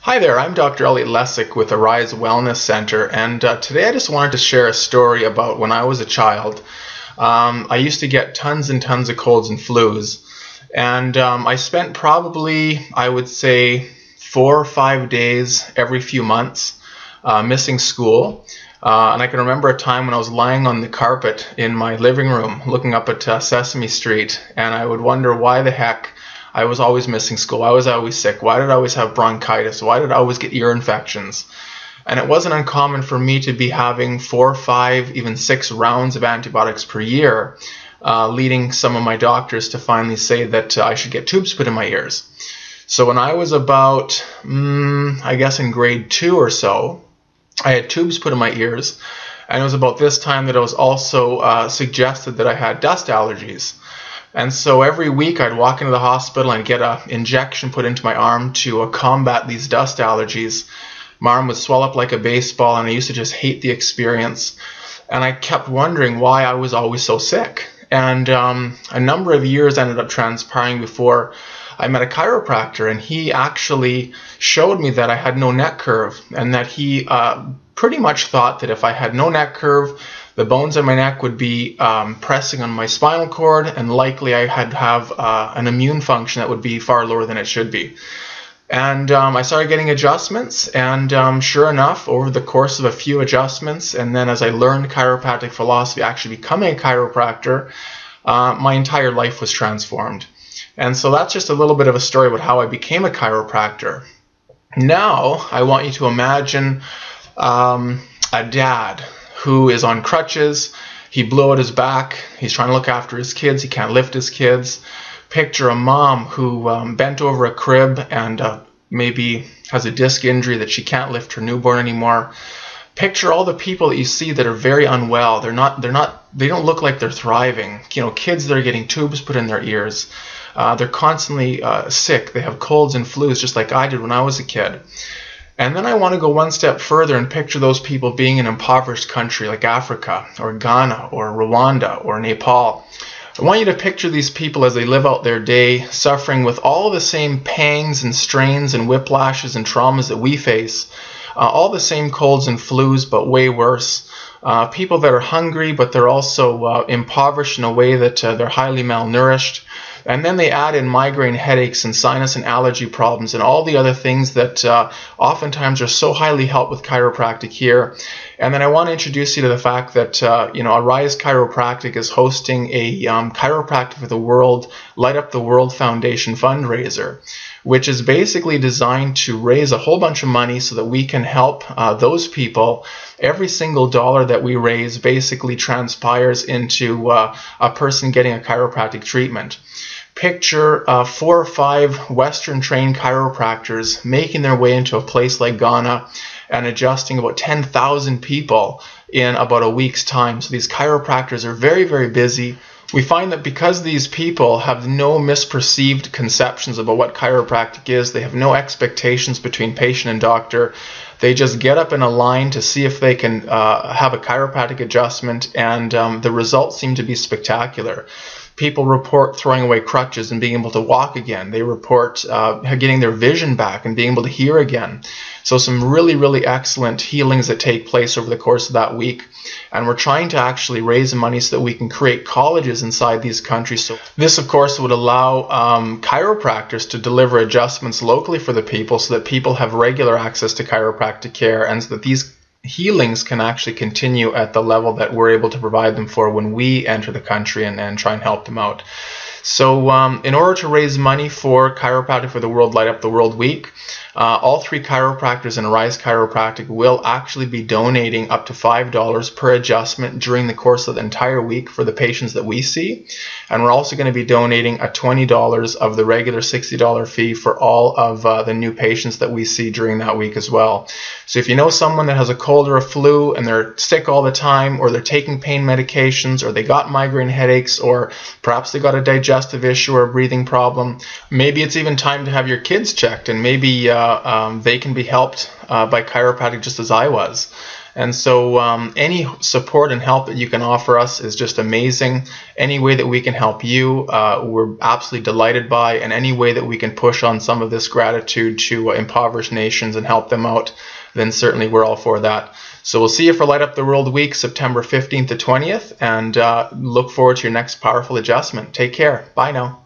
Hi there, I'm Dr. Elliot with Arise Wellness Center, and today I just wanted to share a story about when I was a child. I used to get tons and tons of colds and flus, and I spent probably, I would say, 4 or 5 days every few months missing school. And I can remember a time when I was lying on the carpet in my living room looking up at Sesame Street, and I would wonder why the heck I was always missing school. Why was I always sick? Why did I always have bronchitis? Why did I always get ear infections? And it wasn't uncommon for me to be having 4, 5, even 6 rounds of antibiotics per year, leading some of my doctors to finally say that I should get tubes put in my ears. So when I was about, I guess in grade 2 or so, I had tubes put in my ears, and it was about this time that it was also suggested that I had dust allergies. And so every week I'd walk into the hospital and get an injection put into my arm to combat these dust allergies. My arm would swell up like a baseball, and I used to just hate the experience. And I kept wondering why I was always so sick. And a number of years ended up transpiring before I met a chiropractor, and he actually showed me that I had no neck curve, and that he pretty much thought that if I had no neck curve, the bones in my neck would be pressing on my spinal cord, and likely I had have an immune function that would be far lower than it should be. And I started getting adjustments, and sure enough, over the course of a few adjustments, and then as I learned chiropractic philosophy, actually becoming a chiropractor, my entire life was transformed. And so that's just a little bit of a story about how I became a chiropractor. Now, I want you to imagine a dad who is on crutches. He blew out his back. He's trying to look after his kids. He can't lift his kids. Picture a mom who bent over a crib and maybe has a disc injury that she can't lift her newborn anymore. Picture all the people that you see that are very unwell. They don't look like they're thriving. You know, kids that are getting tubes put in their ears. They're constantly sick. They have colds and flus just like I did when I was a kid. And then I want to go one step further and picture those people being in an impoverished country like Africa or Ghana or Rwanda or Nepal. I want you to picture these people as they live out their day, suffering with all the same pangs and strains and whiplashes and traumas that we face, all the same colds and flus, but way worse. People that are hungry, but they're also impoverished in a way that they're highly malnourished. And then they add in migraine headaches and sinus and allergy problems and all the other things that oftentimes are so highly helped with chiropractic here. And then I want to introduce you to the fact that Arise Chiropractic is hosting a Chiropractic for the World, Light Up the World Foundation fundraiser, which is basically designed to raise a whole bunch of money so that we can help those people. Every single dollar that we raise basically transpires into a person getting a chiropractic treatment. Picture 4 or 5 Western-trained chiropractors making their way into a place like Ghana and adjusting about 10,000 people in about a week's time. So these chiropractors are very, very busy. We find that because these people have no misperceived conceptions about what chiropractic is, they have no expectations between patient and doctor. They just get up in a line to see if they can have a chiropractic adjustment, and the results seem to be spectacular. People report throwing away crutches and being able to walk again. They report getting their vision back and being able to hear again. So some really, really excellent healings that take place over the course of that week. And we're trying to actually raise money so that we can create colleges inside these countries. So this, of course, would allow chiropractors to deliver adjustments locally for the people so that people have regular access to chiropractic care, and so that these healings can actually continue at the level that we're able to provide them for when we enter the country and try and help them out. So in order to raise money for Chiropractic for the World, Light Up the World Week, all 3 chiropractors in Arise Chiropractic will actually be donating up to $5 per adjustment during the course of the entire week for the patients that we see. And we're also going to be donating a $20 of the regular $60 fee for all of the new patients that we see during that week as well. So if you know someone that has a cold or a flu and they're sick all the time, or they're taking pain medications, or they got migraine headaches, or perhaps they got a digestive issue or a breathing problem, maybe it's even time to have your kids checked, and maybe they can be helped by chiropractic just as I was. And so any support and help that you can offer us is just amazing. Any way that we can help you, we're absolutely delighted by, and any way that we can push on some of this gratitude to impoverished nations and help them out, then certainly we're all for that. So we'll see you for Light Up the World Week, September 15th to 20th, and look forward to your next powerful adjustment. Take care. Bye now.